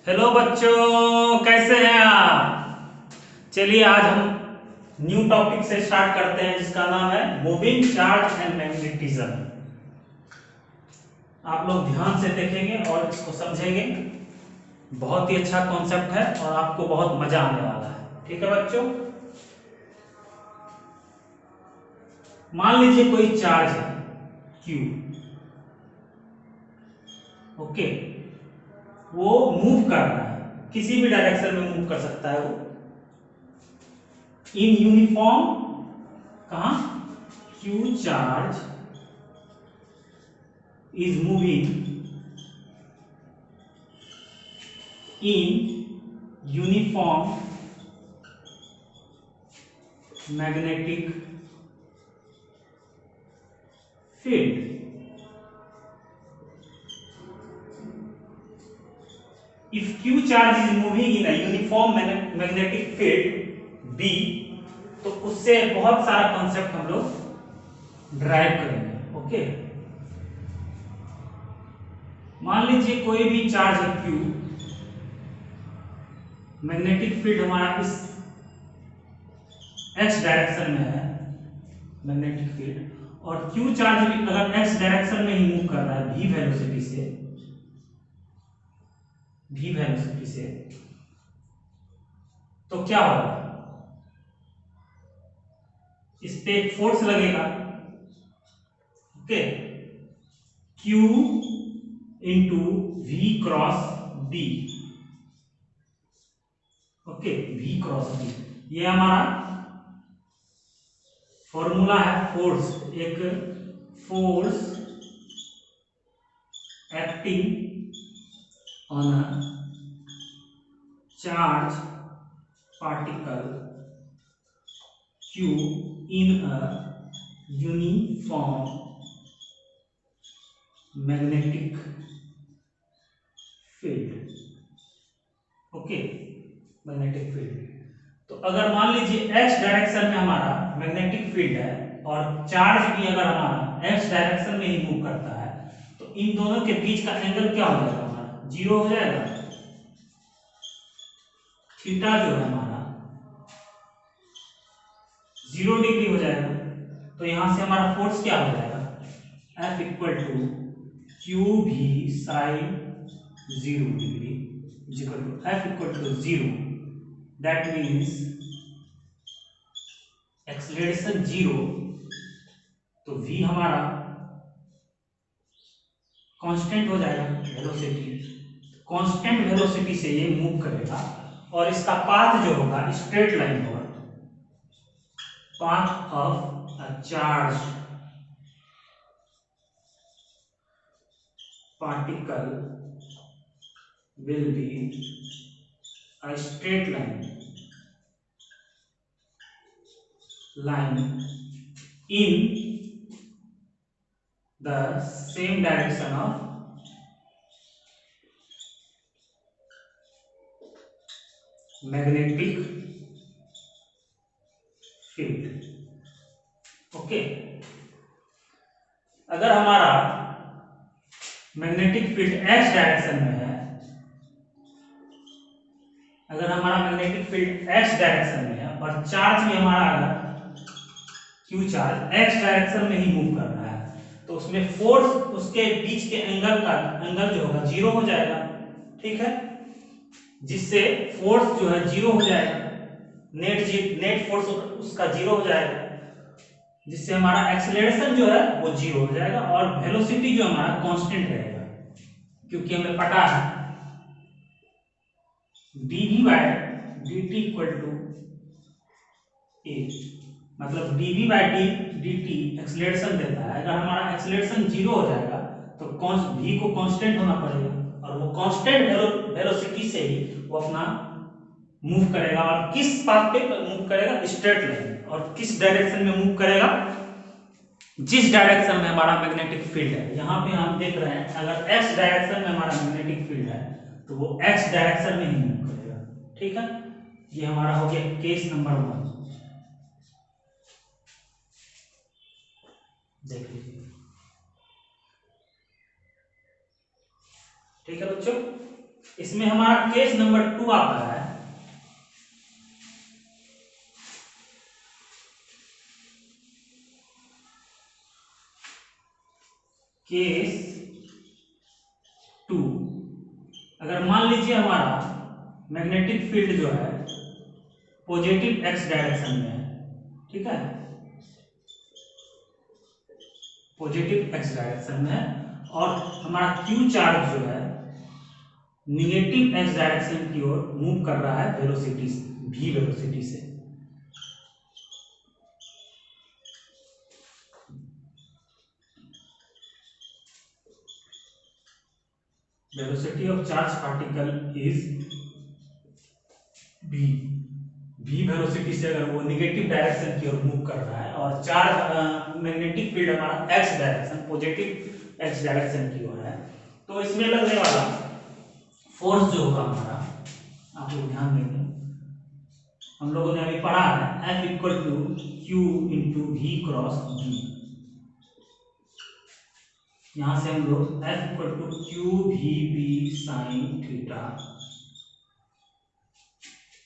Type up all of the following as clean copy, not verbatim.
Hello बच्चों, कैसे हैं आप। चलिए आज हम न्यू टॉपिक से स्टार्ट करते हैं जिसका नाम है मूविंग चार्ज एंड मैग्नेटिज्म। आप लोग ध्यान से देखेंगे और इसको समझेंगे। बहुत ही अच्छा कॉन्सेप्ट है और आपको बहुत मजा आने वाला है। ठीक है बच्चों, मान लीजिए कोई चार्ज है Q। ओके, वो मूव कर रहा है, किसी भी डायरेक्शन में मूव कर सकता है वो इन यूनिफॉर्म। कहा Q charge is moving in uniform magnetic field। If Q charge is moving in a uniform magnetic field B, तो उससे बहुत सारा कॉन्सेप्ट हम लोग ड्राइव करेंगे। ओके, मान लीजिए कोई भी चार्ज है Q, मैग्नेटिक फील्ड हमारा इस x डायरेक्शन में है मैग्नेटिक फील्ड, और Q चार्ज भी अगर x डायरेक्शन में ही मूव कर रहा है v वेलोसिटी से, तो क्या होगा, इस पे एक फोर्स लगेगा। Okay, Q into v cross b। Okay, v cross b ये हमारा फॉर्मूला है फोर्स। एक force acting on a charge particle Q in a uniform magnetic field। Okay, magnetic field. तो अगर मान लीजिए x डायरेक्शन में हमारा मैग्नेटिक फील्ड है और चार्ज भी अगर हमारा x डायरेक्शन में ही मूव करता है, तो इन दोनों के बीच का एंगल क्या हो जाएगा, हमारा जीरो हो जाएगा। थीटा जो है हमारा 0 डिग्री हो जाएगा। तो यहां से हमारा फोर्स क्या हो जाएगा, F इक्वल टू क्यू भी sine 0 degree equal to F equal to 0। That means acceleration 0, तो v हमारा कांस्टेंट हो जाएगा, वेलोसिटी कांस्टेंट वेलोसिटी से ये मूव करेगा और इसका पाथ जो होगा स्ट्रेट लाइन होगा। Path of a charge particle will be a straight line in the same direction of magnetic field। Okay, अगर हमारा मैग्नेटिक फील्ड x डायरेक्शन में है, अगर हमारा मैग्नेटिक फील्ड x डायरेक्शन में है और चार्ज भी हमारा अगर Q चार्ज x डायरेक्शन में ही मूव कर रहा है, तो उसमें फोर्स उसके बीच के एंगल जो होगा 0 हो जाएगा। ठीक है, जिससे फोर्स जो है 0 हो जाएगा, नेट फोर्स उसका 0 हो जाएगा, जिससे हमारा एक्सेलरेशन जो है वो 0 हो जाएगा और वेलोसिटी जो हमारा कांस्टेंट रहेगा, क्योंकि हमें पता है dv by dt equal to a, मतलब dv बाय dt एक्सेलरेशन देता है। अगर हमारा एक्सेलरेशन 0 हो जाएगा तो v को कांस्टेंट होना पड़ेगा, और वो कांस्टेंट वेलोसिटी से ही वो अपना मूव करेगा। और किस पाथ पे मूव करेगा, स्ट्रेट लाइन। और किस डायरेक्शन में मूव करेगा, जिस डायरेक्शन में हमारा मैग्नेटिक फील्ड है। यहाँ पे हम देख रहे हैं अगर x डायरेक्शन में हमारा मैग्नेटिक फील्ड है तो वो x डायरेक्शन में ही मूव करेगा। ठीक है, ये हमारा हो गया केस नंबर 1। देख लीजिए। ठीक है बच्चों, इसमें हमारा केस नंबर 2 आता है, केस 2। अगर मान लीजिए हमारा मैग्नेटिक फील्ड जो है पॉजिटिव एक्स डायरेक्शन में है, ठीक है, पॉजिटिव एक्स डायरेक्शन में है, और हमारा क्यू चार्ज जो है निगेटिव एक्स डायरेक्शन की ओर मूव कर रहा है वेलोसिटी v वेलोसिटी से। Velocity of charge particle is v velocity से अगर वो निगेटिव डायरेक्शन की ओर मूव कर रहा है, और चार्ज मैग्नेटिक फील्ड हमारा x direction positive x direction की ओर है, तो इसमें लगने वाला फोर्स जो होगा हमारा, आप लोग ध्यान देंगे, हम लोगों ने अभी पढ़ा है F equal to Q into V cross V. यहां से हम लोग F equal to Q V B sine theta,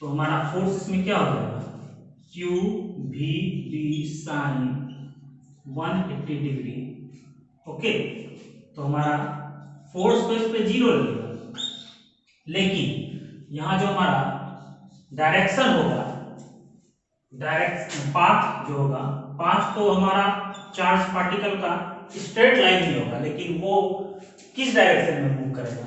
तो हमारा फोर्स इसमें क्या हो जाएगा, Q V B sine 180 degree. Okay, तो हमारा फोर्स तो इस पे 0 लगेगा, लेकिन यहां जो हमारा डायरेक्शन होगा, डायरेक्शन पाथ जो होगा, पाथ तो हमारा चार्ज पार्टिकल का स्ट्रेट लाइन में होगा, लेकिन वो किस डायरेक्शन में मूव करेगा,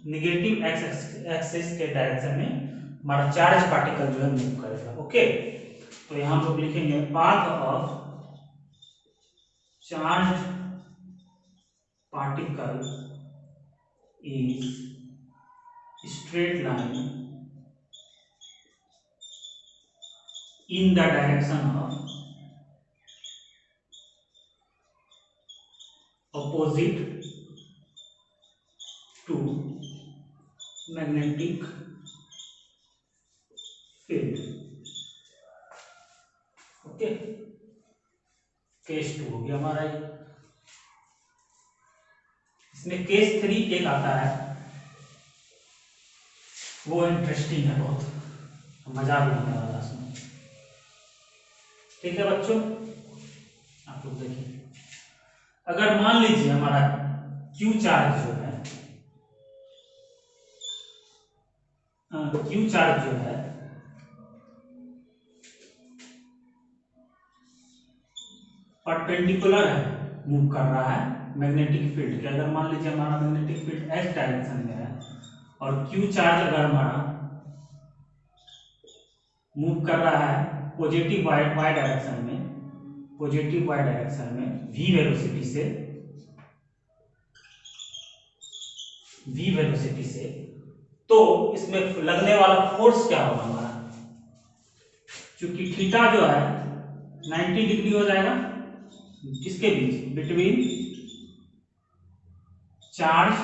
निगेटिव एक्सिस के डायरेक्शन में हमारा चार्ज पार्टिकल जो है मूव करेगा। ओके, तो यहां हम लोग लिखेंगे path of charge particle is straight line in the direction of opposite to magnetic field। Okay, case 2 हो गया हमारा ये। इसमें केस 3 एक आता है, वो इंटरेस्टिंग है बहुत, मजा भी आने वाला उसमें। ठीक है बच्चों, आप लोग देखिए, अगर मान लीजिए हमारा क्यू चार्ज जो है, क्यू चार्ज जो है परपेंडिकुलर है, मूव कर रहा है मैग्नेटिक फील्ड के। अगर मान लीजिए हमारा मैग्नेटिक फील्ड एक्स डायरेक्शन में है, और क्यू चार्ज अगर हमारा मूव कर रहा है पॉजिटिव वाई डायरेक्शन में, पॉजिटिव वाई डायरेक्शन में v वेलोसिटी से, v वेलोसिटी से, तो इसमें लगने वाला फोर्स क्या होगा हमारा, क्योंकि थीटा जो है 90 डिग्री हो जाएगा, किसके बीच, बिटवीन चार्ज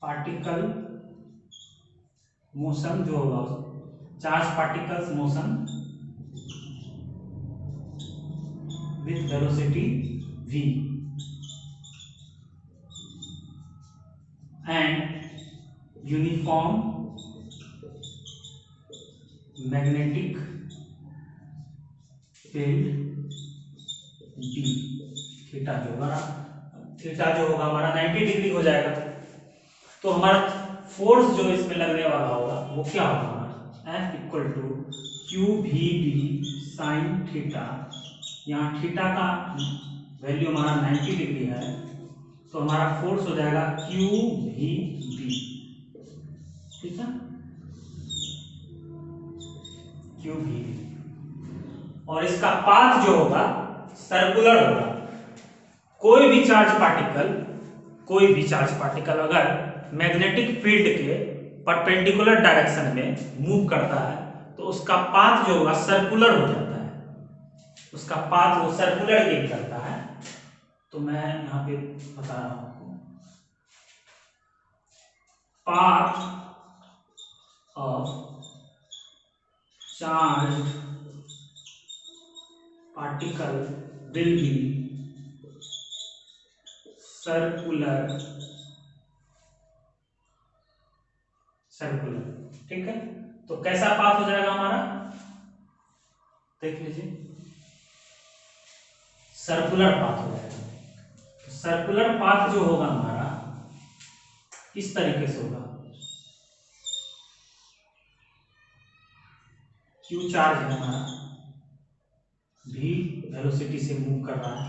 पार्टिकल मोशन जो होगा, charge particles motion with velocity v and uniform magnetic field b। Theta जो होगा, थीटा जो होगा हमारा 90 डिग्री हो जाएगा, तो हमारा फोर्स जो इसमें लगने वाला होगा वो क्या होगा, F equal to Q V B sine theta. यहाँ थीटा का वैल्यू हमारा 90 डिग्री है, तो हमारा फोर्स हो जाएगा क्यू वी बी। ठीक है, क्यू वी, और इसका पाथ जो होगा सर्कुलर होगा। कोई भी चार्ज पार्टिकल अगर मैग्नेटिक फील्ड के परपेंडिकुलर डायरेक्शन में मूव करता है, तो उसका पाथ जो होगा सर्कुलर हो जाता है, उसका पाथ वो सर्कुलर गेन करता है। तो मैं यहाँ पे बता रहा हूं आपको, path of charge particle will be circular circular, ठीक है। तो कैसा पाथ हो जाएगा हमारा, देख लीजिए, सर्कुलर पाथ हो जाएगा। तो सर्कुलर पाथ जो होगा हमारा इस तरीके से होगा, क्यू चार्ज है हमारा, v वेलोसिटी से मूव कर रहा है,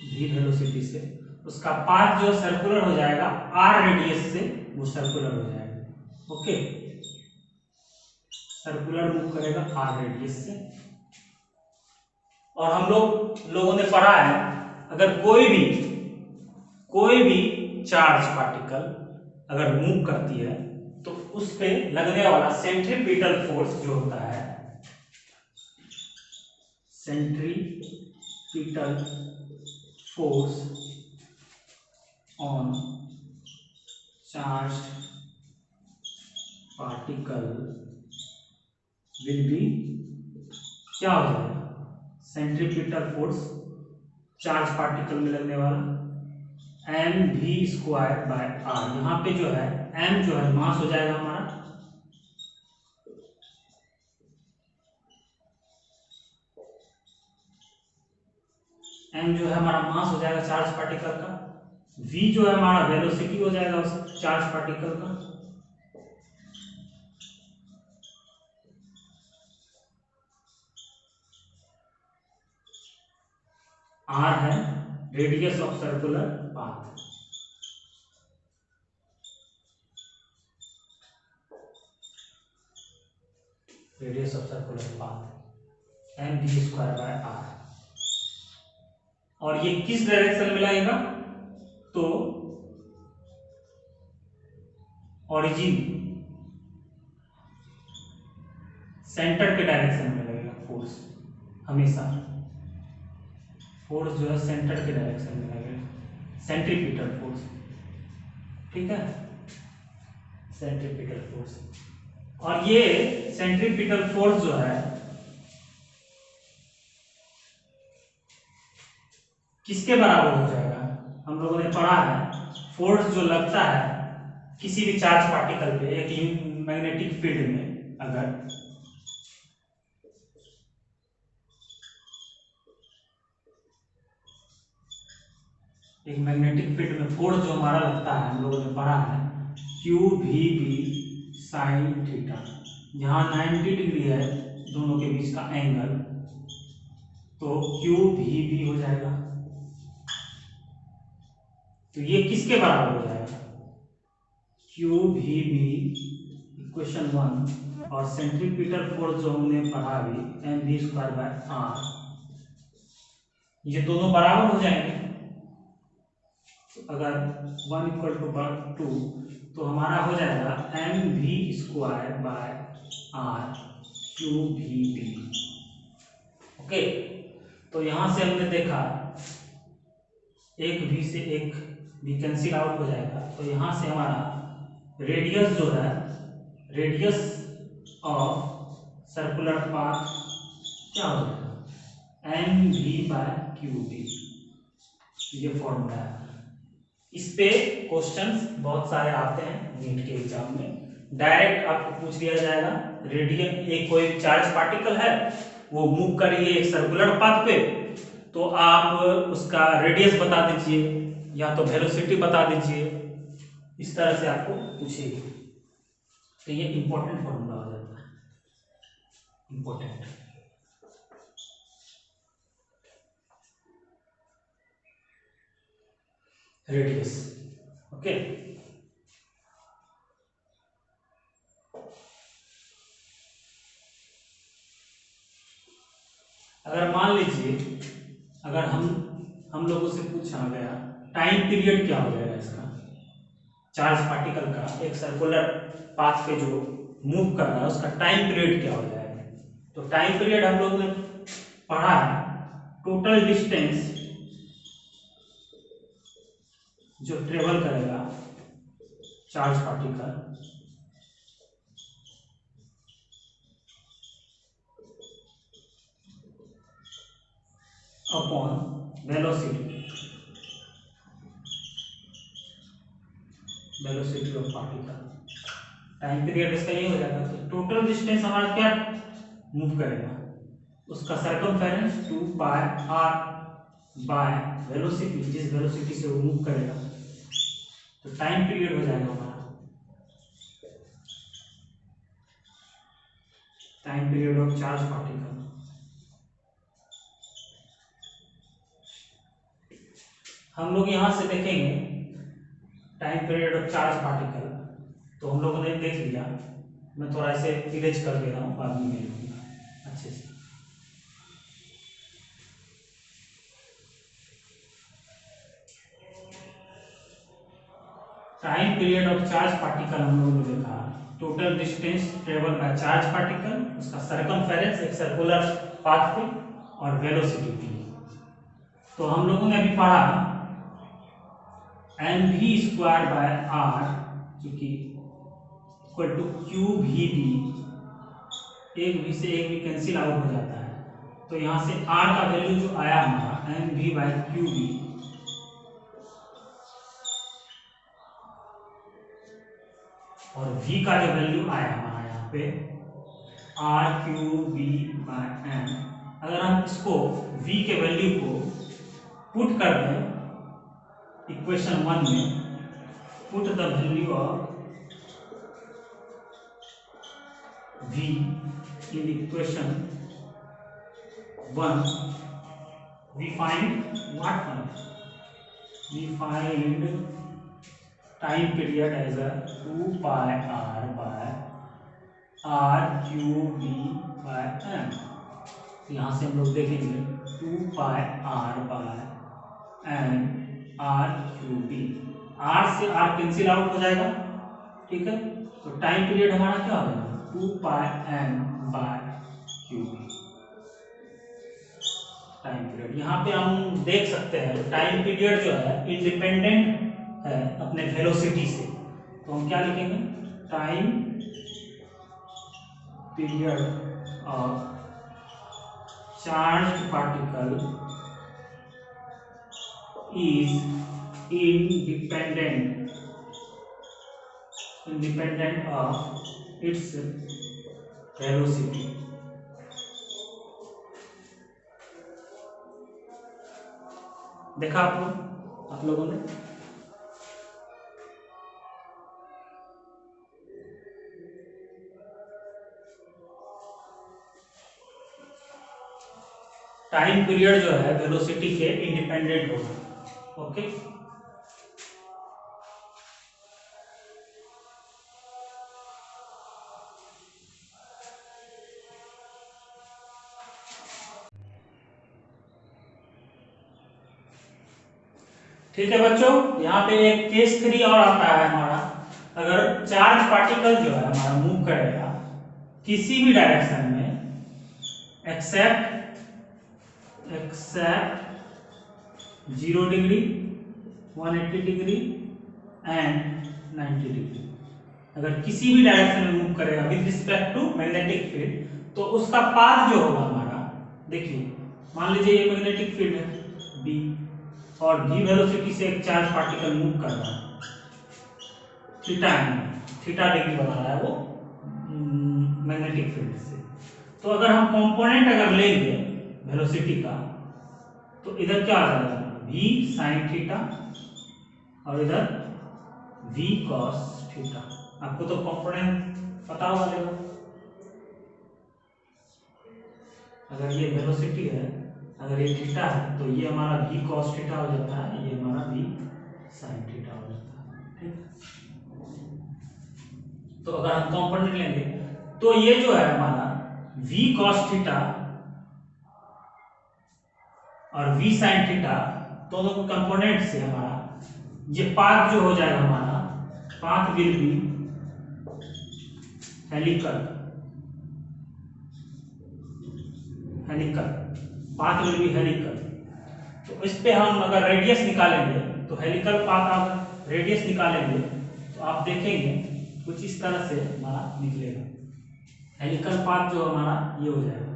v वेलोसिटी से, उसका पाथ जो सर्कुलर हो जाएगा r रेडियस से, वो सर्कुलर हो जाएगा। ओके, सर्कुलर मूव करेगा r रेडियस से। और हम लोगों ने पढ़ा है, अगर कोई भी चार्ज पार्टिकल अगर मूव करती है तो उस पे लगने वाला सेंट्रीपिटल फोर्स जो होता है, centripetal force on charge particle will be, क्या हो जाएगा, सेंट्रीपिटल फोर्स चार्ज पार्टिकल में लगने वाला mv² बाय r। यहाँ पे जो है m जो है मास हो जाएगा हमारा, m जो है हमारा मास हो जाएगा चार्ज पार्टिकल का, v जो है हमारा वेलोसिटी हो जाएगा उस चार्ज पार्टिकल का, r है radius of circular path. Radius of circular path mv² by r। और ये किस डायरेक्शन में लगेगा, तो ओरिजिन सेंटर के डायरेक्शन में लगेगा फोर्स, हमेशा फोर्स जो है सेंटर के डायरेक्शन में लगेगा, सेंट्रीपिटल फोर्स, ठीक है, सेंट्रीपिटल फोर्स। और ये सेंट्रीपिटल फोर्स जो है किसके बराबर हो जाएगा, हम लोगों ने पढ़ा है, फोर्स जो लगता है किसी भी चार्ज पार्टिकल पे एक मैग्नेटिक फील्ड में, अगर एक मैग्नेटिक फील्ड में फोर्स जो हमारा लगता है, हम लोगों ने पढ़ा है Q V B sine theta, यहाँ 90 डिग्री है दोनों के बीच का एंगल, तो क्यू वी बी हो जाएगा। तो ये किसके बराबर हो जाएगा, क्यू वी बी इक्वेशन 1, और सेंट्रीपिटल फोर्स जो हमने पढ़ा अभी mv² बाय r, ये दोनों बराबर हो जाएंगे। अगर 1 = 2 तो हमारा हो जाएगा mv² by r Q V B. Okay, तो यहां से हमने देखा एक v से एक v कैंसिल आउट हो जाएगा, तो यहां से हमारा रेडियस जो है, रेडियस ऑफ सर्कुलर पाथ क्या हो जाएगा, mv/qb, ये फॉर्मूला है। इस पे क्वेश्चंस बहुत सारे आते हैं नीट के एग्जाम में, डायरेक्ट आपको पूछ लिया जाएगा, रेडियन एक कोई चार्ज पार्टिकल है, वो मूव कर रही है एक सर्कुलर पाथ पे, तो आप उसका रेडियस बता दीजिए या तो वेलोसिटी बता दीजिए, इस तरह से आपको पूछेगी। तो ये इंपॉर्टेंट फॉर्मूला हो जाता है, इंपॉर्टेंट। Radius, okay. अगर मान लीजिए, अगर हम लोगों से पूछा गया टाइम पीरियड क्या हो जाएगा इसका, चार्ज पार्टिकल का एक सर्कुलर पाथ पे जो मूव कर रहा है उसका टाइम पीरियड क्या हो जाएगा, तो टाइम पीरियड हम लोग ने पढ़ा है, टोटल डिस्टेंस जो ट्रेवल करेगा charge particle upon velocity of particle. Time period इसका ये हो जाएगा। तो टोटल डिस्टेंस हमारा क्या मूव करेगा, उसका circumference 2 pi r by velocity, जिस वेलोसिटी से वो मूव करेगा। तो टाइम पीरियड हो जाएगा हमारा time period of charge particle. हम लोग यहां से देखेंगे time period of charge particle, तो हम लोगों ने देख लिया। मैं थोड़ा इसे इरेज कर दे रहा हूँ, बाद में लिखूंगा अच्छे से। Time period of charge particle हम लोगों ने देखा, total distance travel by charge particle, उसका सर्कमफेरेंस एक सर्कुलर पाथ पे, और वेलोसिटी p। तो हम लोगों ने अभी पढ़ा mv² बाय r जो कि इक्वल टू qvb, एक v से एक भी कैंसिल आउट हो जाता है। तो यहाँ से r का वैल्यू जो आया हमारा mv बाय qv, और v का जो वैल्यू आया हमारा यहाँ पे r/qv/m, अगर हम इसको v के वैल्यू को पुट कर दें इक्वेशन 1 में, put the value of v in equation 1, we find what one? We find time period as a 2 pi r by r/qv/m। यहाँ से हम लोग देखेंगे 2 pi r by m r/qv, r से r कैंसिल आउट हो जाएगा, ठीक है। तो टाइम पीरियड हमारा क्या हो जाएगा 2 pi m by qv time period. यहाँ पे हम देख सकते हैं टाइम पीरियड जो है इंडिपेंडेंट है अपने वेलोसिटी से। तो हम क्या लिखेंगे, time period of charged particle is independent of its velocity। देखा आप लोगों ने। टाइम पीरियड जो है वेलोसिटी के इंडिपेंडेंट होगा, ओके। ठीक है बच्चों, यहाँ पे एक केस 3 और आता है हमारा। अगर चार्ज पार्टिकल जो है हमारा मूव करेगा किसी भी डायरेक्शन में except 0 degree, 180 degree and 90 degree, अगर किसी भी डायरेक्शन में मूव करेगा with respect to magnetic field, तो उसका पाथ जो होगा हमारा, देखिए मान लीजिए ये मैग्नेटिक फील्ड है B, और v वेलोसिटी से एक चार्ज पार्टिकल मूव कर रहा है, थीटा डिग्री बना रहा है वो मैग्नेटिक फील्ड से। तो अगर हम कंपोनेंट अगर लेंगे वेलोसिटी का, तो इधर क्या आ जाएगा v sin थीटा और इधर v cos थीटा। आपको तो कंपोनेंट पता होगा लेगा। अगर ये वेलोसिटी है, अगर ये थीटा है, तो ये हमारा v cos थीटा हो जाता है, ये हमारा v sin थीटा हो जाता है, ठीक। तो अगर हम कंपोनेंट लेंगे तो ये जो है हमारा v cos थीटा और v sin थीटा दोनों को कंपोनेंट से हमारा ये पाथ जो हो जाएगा हमारा, path will be helical, path will be helical. तो इस पे हम अगर रेडियस निकालेंगे तो हेलिकल पाथ, आप रेडियस निकालेंगे तो आप देखेंगे कुछ इस तरह से हमारा निकलेगा। हेलिकल पाथ जो हमारा ये हो जाएगा,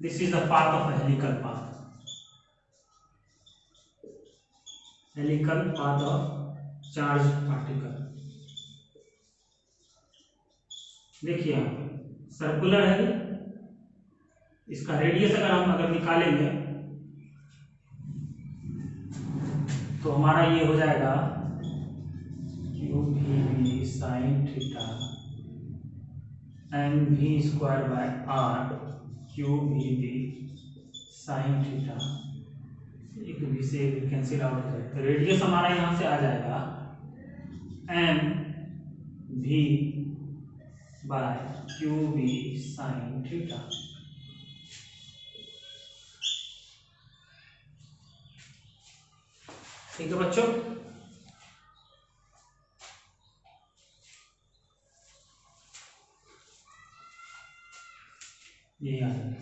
this is the path of helical path, helical path of charge particle. देखिए यहाँ पे सर्कुलर है, इसका रेडियस अगर निकालेंगे तो हमारा ये हो जाएगा Q V B sine theta M भी square by are Q V B sine theta, एक भी से एक कैंसिल आउट हो जाएगा। तो रेडियस हमारा यहाँ से आ जाएगा M V by Q B sine theta. ठीक है बच्चों, ये आ जाएगा।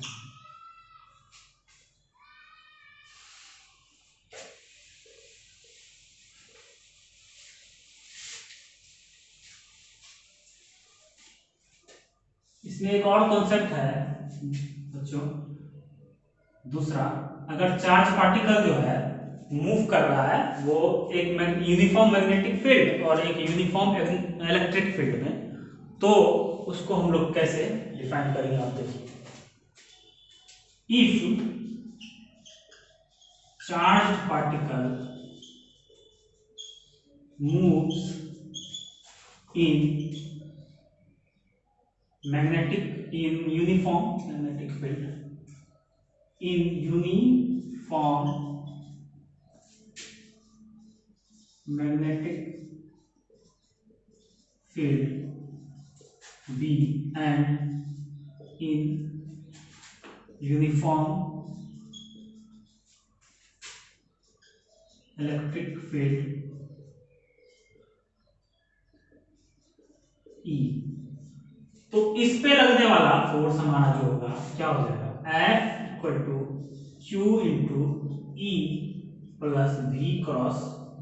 इसमें एक और कॉन्सेप्ट है बच्चों, दूसरा, अगर चार्ज पार्टिकल जो है मूव कर रहा है वो एक यूनिफॉर्म मैग्नेटिक फील्ड और एक यूनिफॉर्म इलेक्ट्रिक फील्ड में, तो उसको हम लोग कैसे डिफाइन करेंगे आप देखिए। If charge particle moves in uniform magnetic field, in uniform magnetic field B and in uniform electric field E, तो इस पे लगने वाला फोर्स हमारा जो होगा क्या हो जाएगा, F equal to Q into E plus V cross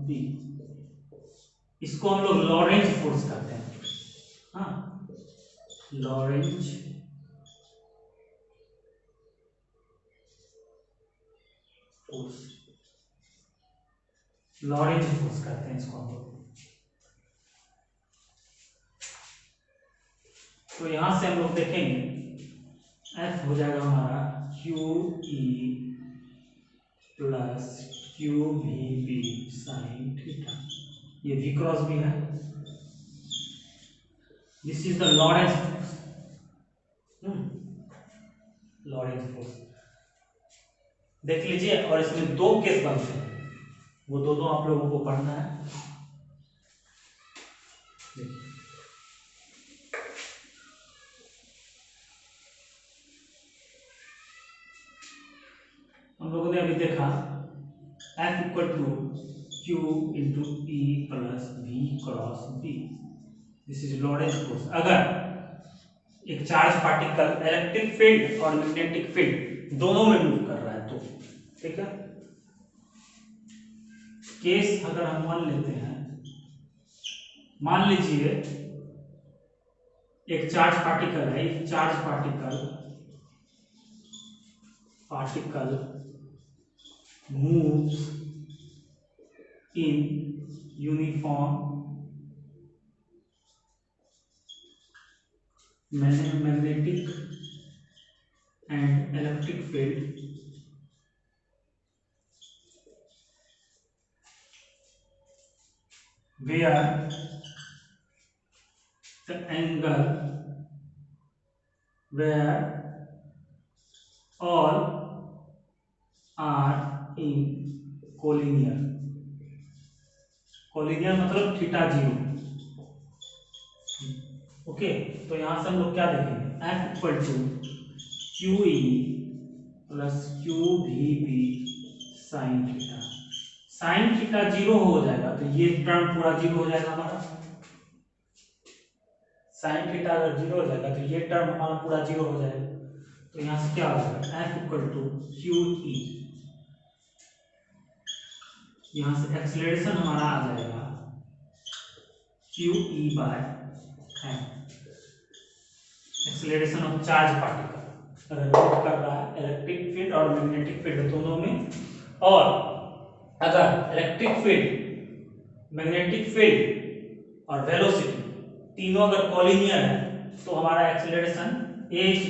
B। इसको हम लोग लॉरेंज फोर्स कहते हैं। हाँ, लॉरेंज फोर्स, लॉरेंज फोर्स कहते हैं इसको हम लोग। तो यहां से हम लोग देखेंगे F हो जाएगा हमारा Q E plus Q V B sine theta, ये V क्रॉस भी है। This is the Lorentz force, Lorentz force देख लीजिए। और इसमें दो केस बनते हैं, वो दोनों आप लोगों को पढ़ना है। देखिए हम लोगों ने अभी देखा F equal to Q into E plus V cross B, this is Lorentz force. अगर एक चार्ज पार्टिकल इलेक्ट्रिक फील्ड और मैग्नेटिक फील्ड दोनों में मूव कर रहा है तो, ठीक है। केस अगर हम मान लेते हैं, मान लीजिए एक चार्ज पार्टिकल है, एक charge particle moves in uniform magnetic and electric field where the angle where all are in collinear, collinear मतलब थीटा जीरो। ओके, तो यहां से हम लोग क्या देखेंगे, F equal to Q E plus Q V B sine theta. Sine theta zero हो जाएगा तो ये टर्म पूरा जीरो हो जाएगा हमारा। साइन थीटा अगर जीरो हो जाएगा तो ये टर्म हमारा पूरा जीरो हो जाएगा। तो यहां से क्या हो जाएगा, F equal to Q E, यहां से एक्सीलरेशन हमारा आ जाएगा Q E by M, acceleration of charge particle. अगर मूव कर रहा है इलेक्ट्रिक फील्ड और मैग्नेटिक फील्ड दोनों में। और अगर इलेक्ट्रिक फील्ड, मैग्नेटिक फील्ड और वेलोसिटी तीनों अगर कॉलिनियर है तो हमारा एक्सीलरेशन a =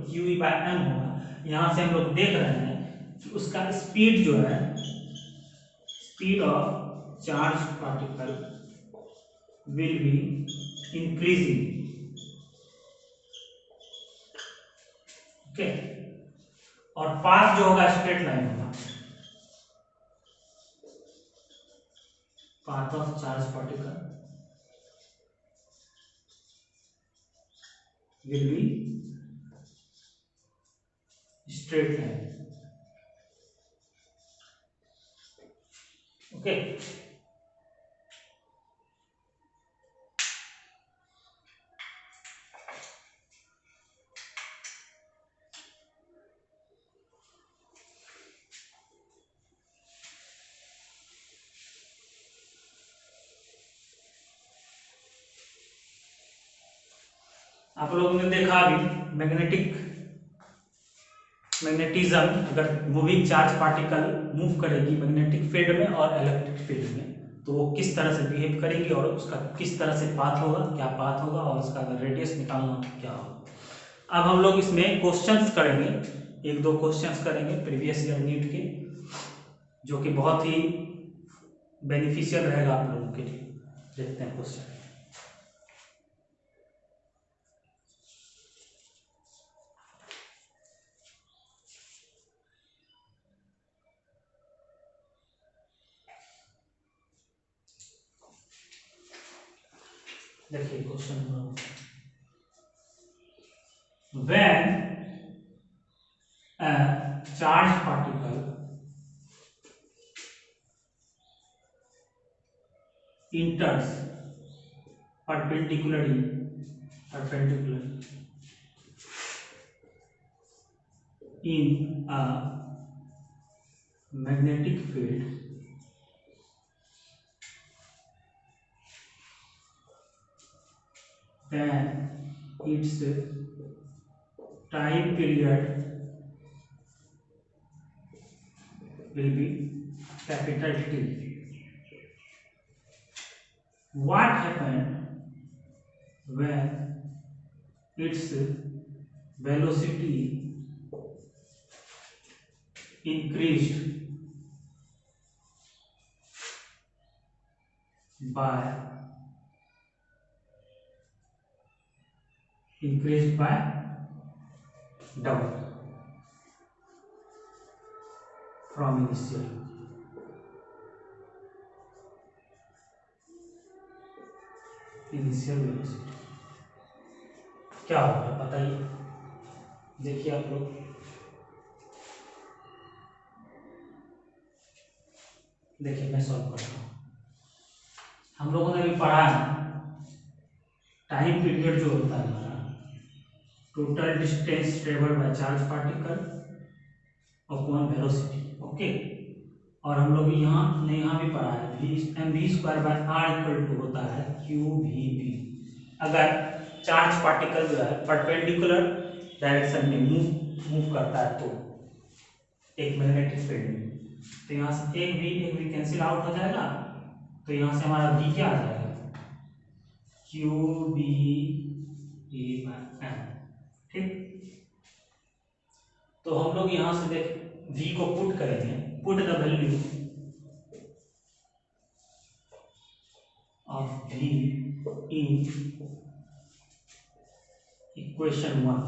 q/m होगा। यहाँ से हम लोग देख रहे हैं कि उसका स्पीड जो है, speed of charge particle will be increasing. Okay, और पाथ जो होगा स्ट्रेट लाइन होगा। Path of charge particle will be straight line. Okay, आप लोगों ने देखा अभी मैग्नेटिज्म, अगर मूविंग चार्ज पार्टिकल मूव करेगी मैग्नेटिक फील्ड में और इलेक्ट्रिक फील्ड में तो वो किस तरह से बिहेव करेगी और उसका किस तरह से पाथ होगा, क्या पाथ होगा, और उसका अगर रेडियस निकालना तो क्या होगा। अब हम लोग इसमें क्वेश्चंस करेंगे, 1-2 क्वेश्चंस करेंगे प्रीवियस ईयर नीट के, जो कि बहुत ही बेनिफिशियल रहेगा आप लोगों के लिए। देखते हैं क्वेश्चन। देखिए question number, when a charged particle enters perpendicularly in a magnetic field, then its time period will be capital T. What happened when its velocity increased by double from initial? Velocity क्या होगा बताइए। देखिए आप लोग, देखिए मैं solve करता हूँ। हम लोगों ने भी पढ़ा है टाइम पीरियड जो होता है हमारा, total distance travelled by charge particle upon velocity. Okay, और हम लोग यहाँ भी पढ़ा है mv²/r होता है qvb। अगर चार्ज पार्टिकल जो है परपेंडिकुलर डायरेक्शन में मूव करता है तो एक मैग्नेटिक फील्ड में, तो यहाँ से एक भी कैंसिल आउट हो जाएगा, तो यहाँ से हमारा v क्या आ जाएगा, qb/m। ठीक, तो हम लोग यहाँ से देख v को पुट करेंगे, put the value of v in equation 1।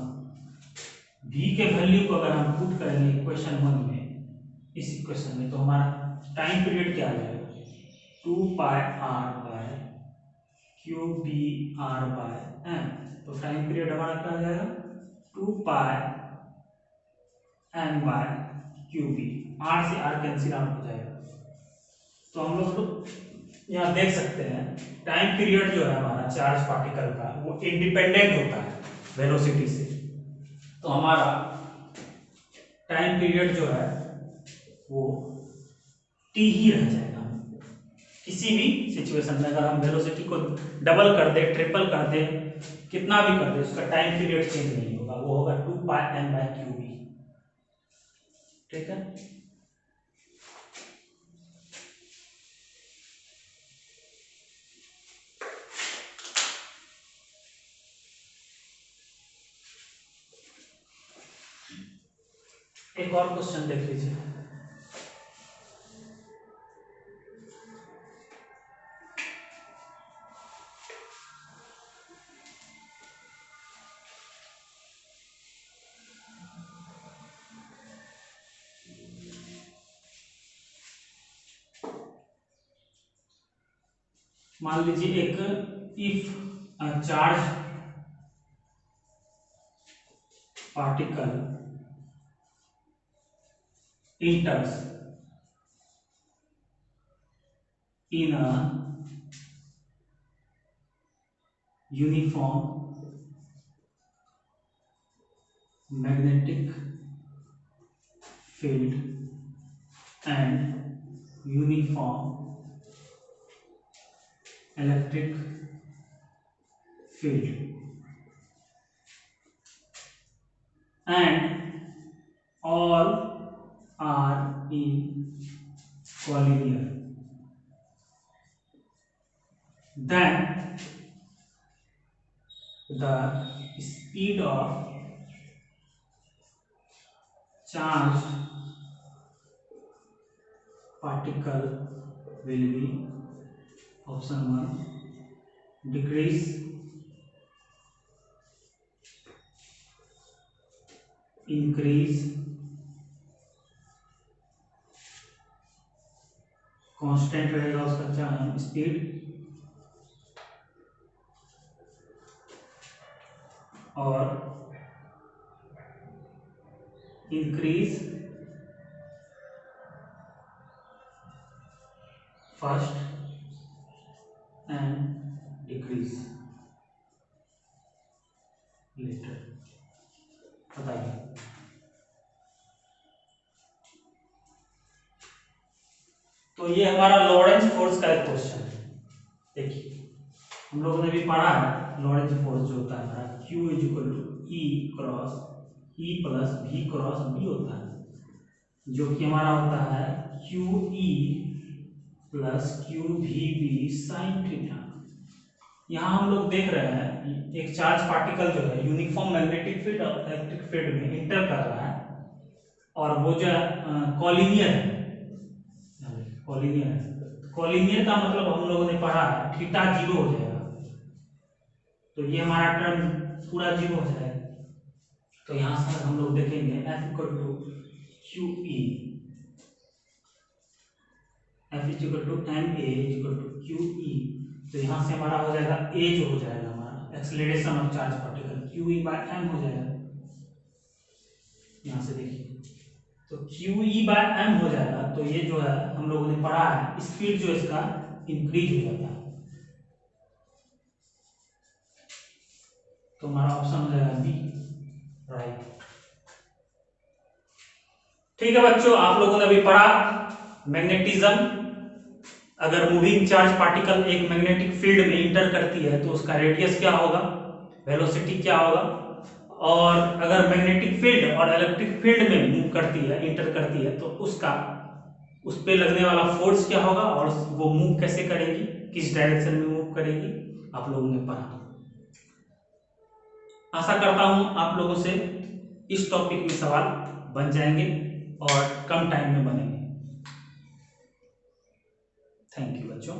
v के वैल्यू को अगर हम पुट करेंगे इक्वेशन 1 में, इस इक्वेशन में, तो हमारा टाइम पीरियड क्या आ जाएगा, 2πr/qbr/m। तो टाइम पीरियड हमारा क्या आ जाएगा, 2πm/qb। r से r कैंसिल आउट हो जाएगा। तो हम लोग यहाँ देख सकते हैं टाइम पीरियड जो है हमारा चार्ज पार्टिकल का वो इंडिपेंडेंट होता है वेलोसिटी से। तो हमारा टाइम पीरियड जो है वो t ही रह जाएगा। किसी भी सिचुएशन में अगर हम वेलोसिटी को डबल कर दे, ट्रिपल कर दे, कितना भी कर दे, उसका टाइम पीरियड चेंज नहीं होगा, वो होगा 2πm/qb। ठीक है। एक और क्वेश्चन देख लीजिए। मान लीजिए एक if a charge particle enters in a uniform magnetic field and uniform electric field, and all are in collinear, then the speed of charged particle will be option 1 decrease, increase, constant रहेगा उसका speed, और increase first and decrease later. बताइए। तो ये हमारा Lorentz force का एक question है। देखिए हम लोगों ने भी पढ़ा है लॉरेंज फोर्स जो होता है हमारा Q equal to E cross E plus V cross B होता है, जो कि हमारा होता है Q E plus Q V B sine theta. यहाँ हम लोग देख रहे हैं एक चार्ज पार्टिकल जो है यूनिफॉर्म मैग्नेटिक फील्ड और इलेक्ट्रिक फील्ड में इंटर कर रहा है, और वो जो कॉलिनियर है, कॉलिनियर है। कॉलिनियर का मतलब हम लोगों ने पढ़ा है थीटा जीरो हो जाएगा, तो ये हमारा टर्म पूरा जीरो हो जाएगा। तो यहाँ से हम लोग देखेंगे F equal to Q E, F equal to M A equal to Q E. तो यहाँ से हमारा हो जाएगा ए जो हो जाएगा हमारा acceleration of charge particle Q E by M हो जाएगा। यहाँ से देखिए तो क्यू ई बाय एम हो जाएगा, तो ये जो है हम लोगों ने पढ़ा है स्पीड जो इसका इंक्रीज हो जाता है। तो हमारा ऑप्शन हो जाएगा बी राइट। ठीक है बच्चों, आप लोगों ने अभी पढ़ा मैग्नेटिज्म। अगर मूविंग चार्ज पार्टिकल एक मैग्नेटिक फील्ड में इंटर करती है तो उसका रेडियस क्या होगा, वेलोसिटी क्या होगा, और अगर मैग्नेटिक फील्ड और इलेक्ट्रिक फील्ड में मूव करती है इंटर करती है तो उसका उस पे लगने वाला फोर्स क्या होगा, और वो मूव कैसे करेगी, किस डायरेक्शन में मूव करेगी, आप लोगों ने पढ़ा। आशा करता हूं आप लोगों से इस टॉपिक में सवाल बन जाएंगे और कम टाइम में बनेंगे। थैंक यू बच्चों।